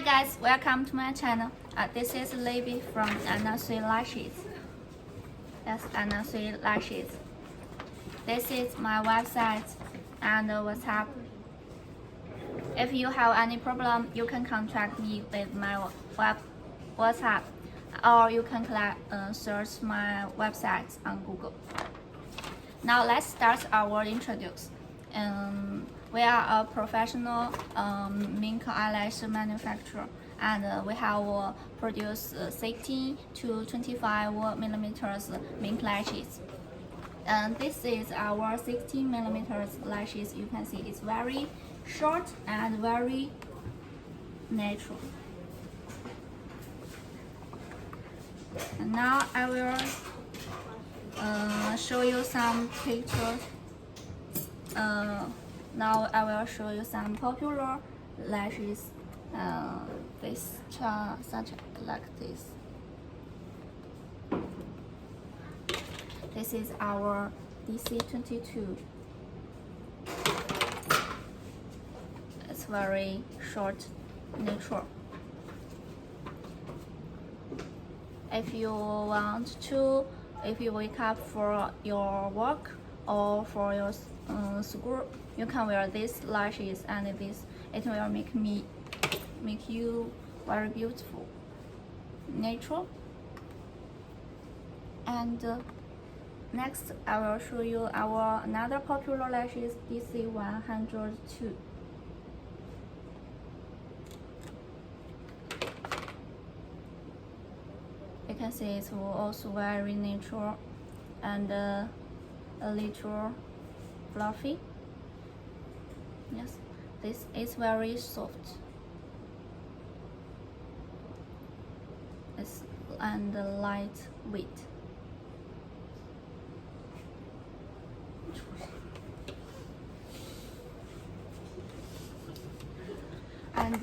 Hi guys, welcome to my channel. This is Libby from Annasui Lashes. That's Annasui Lashes. This is my website and WhatsApp. If you have any problem, you can contact me with my WhatsApp, or you can search my website on Google. Now let's start our introduction. We are a professional mink eyelash manufacturer, and we have produced 16 to 25 millimeters mink lashes. And this is our 16 millimeters lashes. You can see it's very short and very natural. And now I will show you some pictures. Now I will show you some popular lashes. Such like this. This is our DC22. It's very short, natural. If you wake up for your work or for your school, you can wear these lashes, and it will make you very beautiful, natural. And next, I will show you our another popular lashes, DC102. You can see it's also very natural and a little fluffy. Yes, this is very soft. And lightweight. And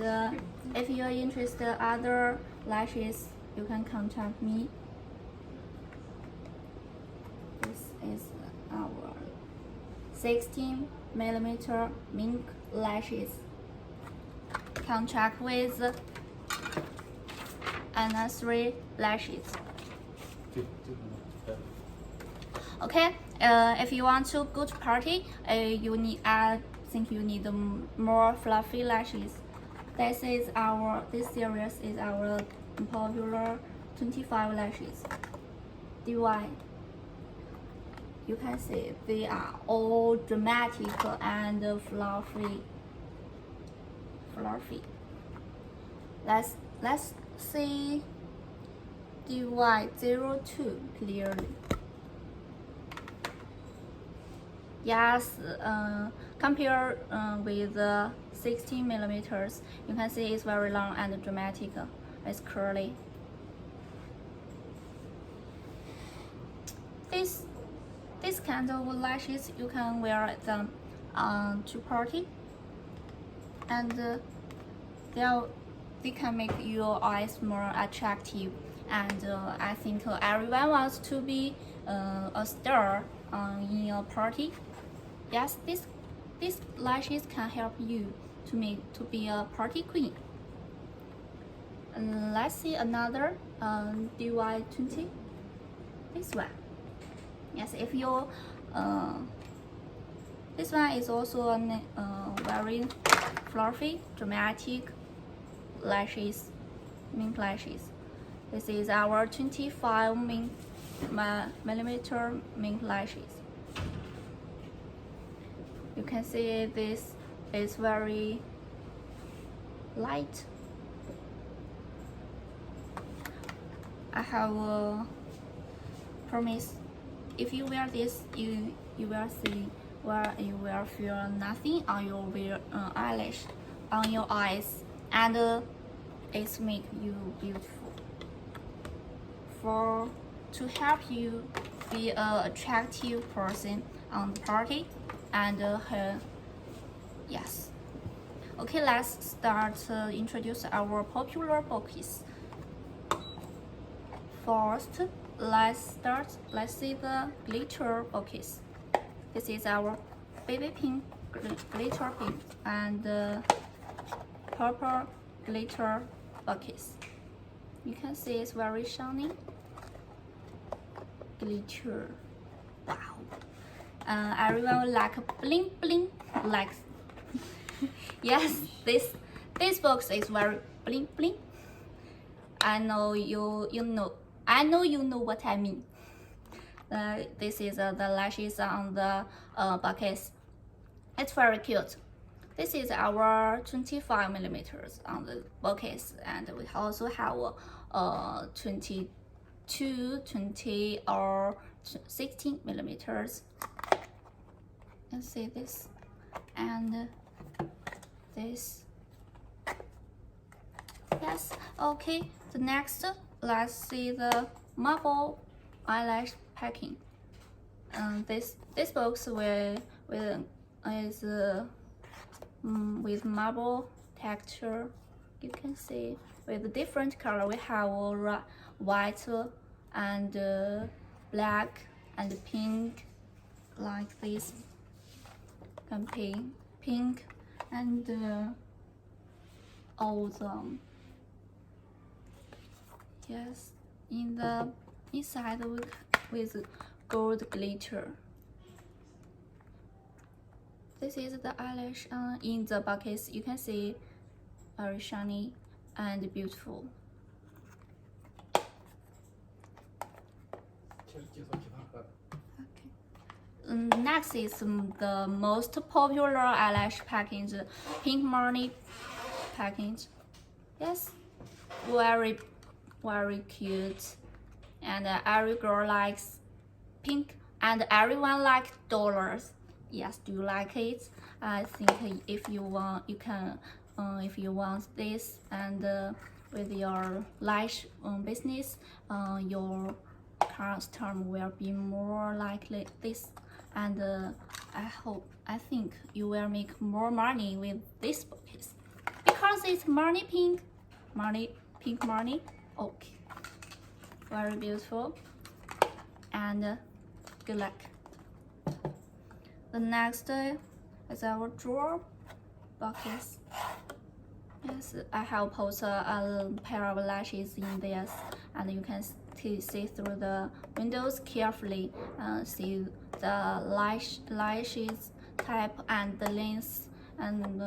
if you are interested in other lashes, you can contact me. This is our 16 millimeter mink lashes. Contract with Annasui Lashes. Okay, if you want to go to party, I think you need more fluffy lashes. This series is our popular 25 lashes. DY. You can see they are all dramatic and fluffy. Let's see DY02 clearly. Yes, compare with 16 millimeters, you can see it's very long and dramatic. It's curly. This kind of lashes, you can wear them to party, and they can make your eyes more attractive. And I think everyone wants to be a star in a party. Yes, these lashes can help you to be a party queen. And let's see another DY20. This one. Yes, if you this one is also a very fluffy, dramatic lashes, mink lashes. This is our 25 millimeter mink lashes. You can see this is very light. I have a promise. If you wear this, you will see where you will feel nothing on your eyelash, on your eyes, and it make you beautiful. To help you be an attractive person on the party, and yes. Okay, let's start introduce our popular bouquets. First, let's see the glitter bouquets. This is our baby pink, glitter pink, and purple glitter buckets. You can see it's very shiny. Glitter. Wow. Everyone will like bling bling, like. Yes, this box is very bling bling. I know you know. I know you know what I mean. This is the lashes on the buckets. It's very cute. This is our 25 millimeters on the buckets, and we also have 22, 20, or 16 millimeters. You see this and this. Yes. Okay. The next, let's see the marble eyelash packing. This box is with marble texture. You can see with different color. We have white and black and pink, like this, and pink and all them. Yes, in the inside with gold glitter. This is the eyelash in the buckets. You can see very shiny and beautiful. Okay. Next is the most popular eyelash package, pink money package. Yes, very cute, and every girl likes pink, and everyone likes dollars. Yes, do you like it? I think if you want, you can. If you want this, and with your lash business, your customer will be more likely this, and I think you will make more money with this bucket because it's pink money. Okay, very beautiful, and good luck. The next is our drawer buckets. Yes, I have put a pair of lashes in this, and you can see through the windows carefully. See the lashes type and the length, and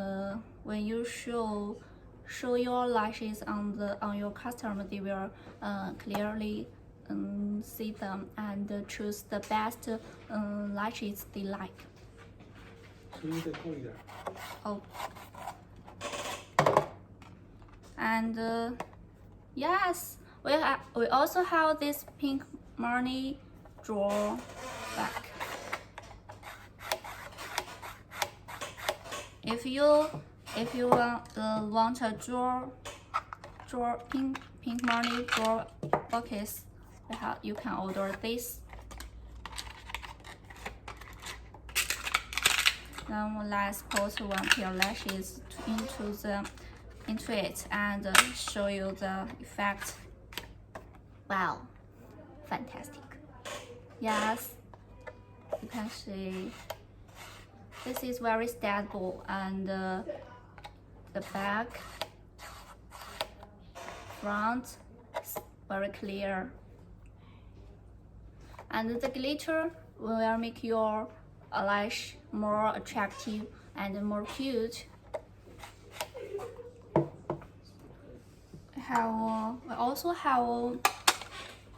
when you show your lashes on your customer, they will clearly see them and choose the best lashes they like. Oh. And yes, we also have this pink money drawer back. If you want a drawer pink money drawer buckets, you can order this. Now let's put one pair of lashes into it and show you the effect. Wow, fantastic. Yes, you can see this is very stable, and the back, front is very clear, and the glitter will make your lash more attractive and more cute. We also have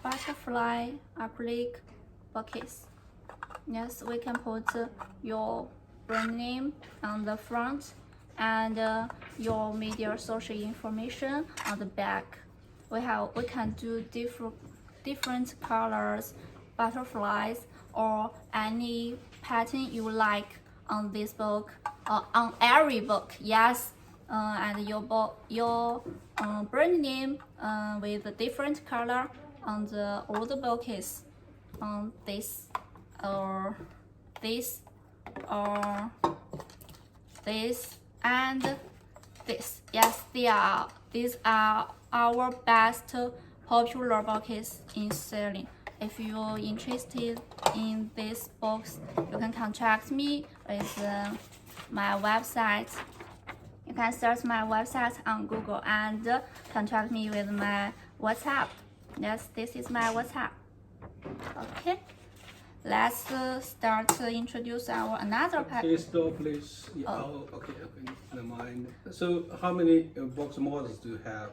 butterfly acrylic buckets. Yes, we can put your brand name on the front and your media social information on the back. We can do different colors, butterflies, or any pattern you like on this book or on every book. Yes. And your brand name with a different color on all the buckets, on this or this or this and this. Yes, these are our best popular buckets in selling. If you're interested in this box, you can contact me with my website. You can search my website on Google and contact me with my WhatsApp. Yes, this is my WhatsApp. Okay, let's start to introduce our another pack. Please stop, please. Yeah, okay, never mind. So, how many box models do you have?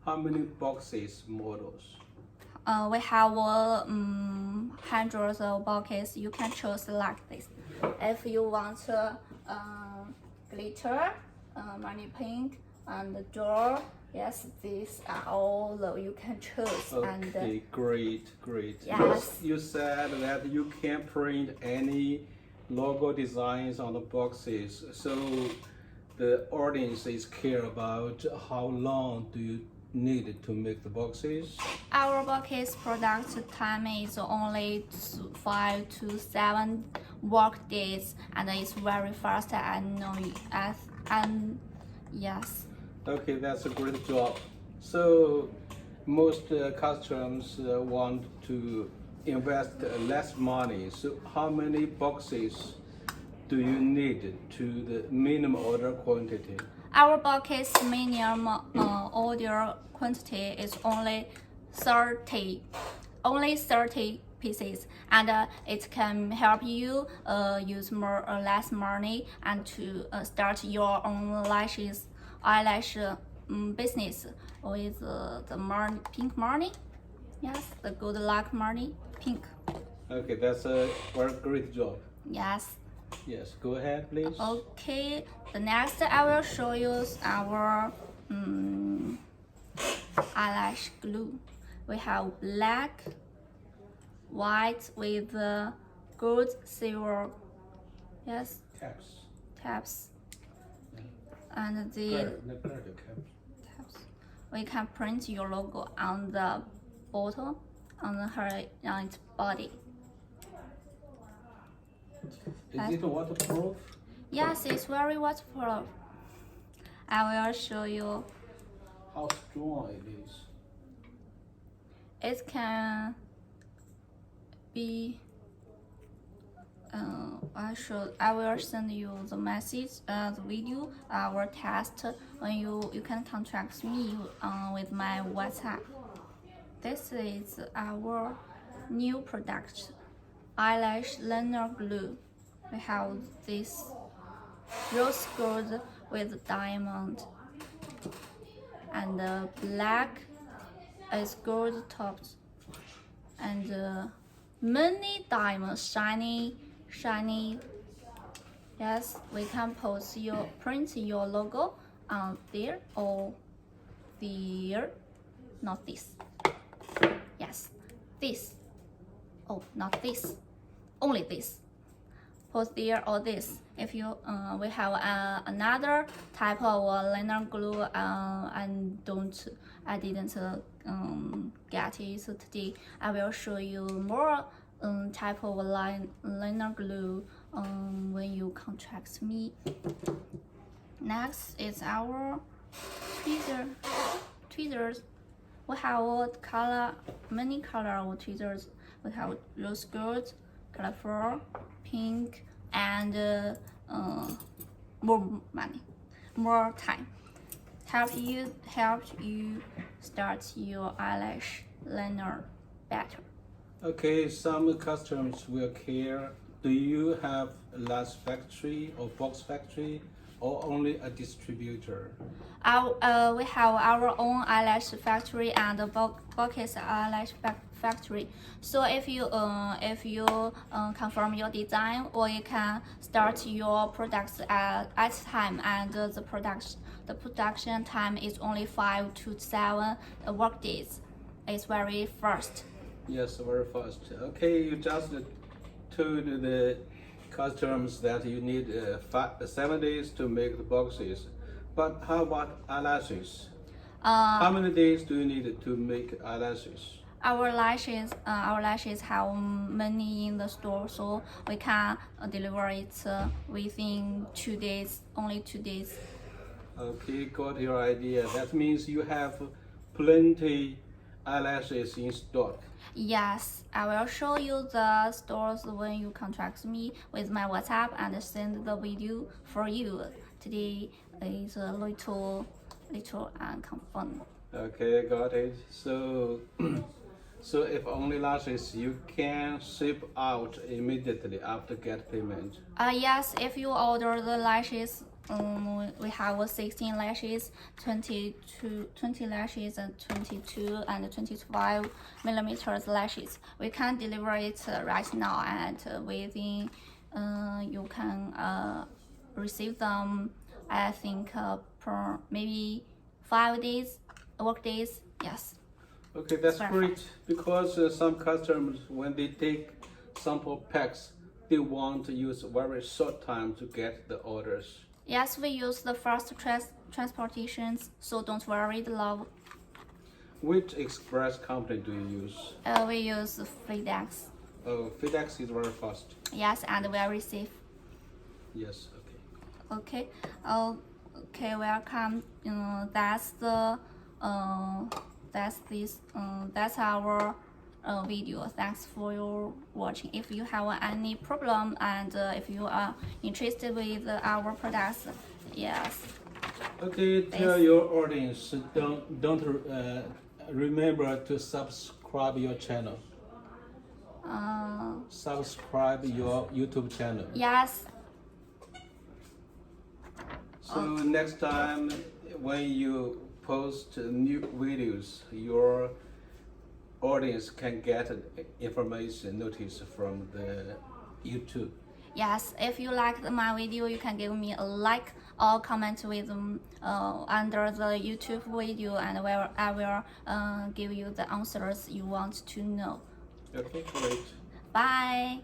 How many boxes models? We have hundreds of boxes. You can choose like this. If you want glitter, money pink, and door, yes, these are all you can choose. Okay, great. Yes. You said that you can't print any logo designs on the boxes, so the audience is care about how long do you need to make the boxes? Our boxes product time is only 5 to 7 work days, and it's very fast and yes. Okay, that's a great job. So most customers want to invest less money. So how many boxes do you need to the minimum order quantity? Our box's minimum order quantity is only 30 pieces, and it can help you use more or less money and to start your own eyelash business with the pink money. Yes, the good luck money, pink. Okay, that's a very great job. Yes. Yes, go ahead, please. Okay, the next I will show you our eyelash glue. We have black, white with gold, silver. Yes, tabs. And the tabs. We can print your logo on the bottom, on its body. Is it waterproof? Yes, it's very waterproof. I will show you. How strong it is? It can be. I will send you the message, the video, our test. When you can contact me with my WhatsApp. This is our new product, eyelash liner glue. We have this rose gold with diamond, and black is gold topped, and many diamonds, shiny. Yes, we can print your logo on there or there, not this. Yes, this. Oh, not this. Only this. Put there or this. If you we have another type of liner glue I didn't get it today. I will show you more type of liner glue when you contact me. Next is our tweezers. We have many color of tweezers. We have rose gold, colorful, pink, and more time. Help you start your eyelash liner better. Okay, some customers will care. Do you have a lash factory or box factory, or only a distributor? We have our own eyelash factory and a box eyelash factory. So if you confirm your design, or you can start your products at time, and the production time is only 5 to 7 work days. It's very fast. Yes, very fast. Okay, you just told the customers that you need 7 days to make the boxes. But how about eyelashes? How many days do you need to make eyelashes? Our lashes have many in the store, so we can deliver it within 2 days, only 2 days. Okay, got your idea. That means you have plenty eyelashes in stock. Yes, I will show you the stores when you contact me with my WhatsApp and send the video for you today is a little fun. Okay, got it. So, so if only lashes, you can ship out immediately after get payment. Yes, if you order the lashes, we have 16 lashes, 20 lashes, and 22 and 25 millimeters lashes. We can deliver it right now, and within you can receive them. I think per maybe 5 days, work days. Yes. Okay, that's Perfect. great because some customers, when they take sample packs, they want to use very short time to get the orders. Yes, we use the fast transportations, so don't worry, the love. Which express company do you use? We use FedEx. Oh, FedEx is very fast. Yes, and very safe. Yes, okay. Okay. Okay. Welcome. That's our video. Thanks for your watching. If you have any problem and if you are interested with our products, yes. Okay, tell your audience, don't remember to subscribe your channel. Subscribe your YouTube channel. Yes. So next time when you post new videos, your audience can get information notice from the YouTube. Yes, if you liked my video, you can give me a like or comment with under the YouTube video, and I will give you the answers you want to know. Okay, great. Bye.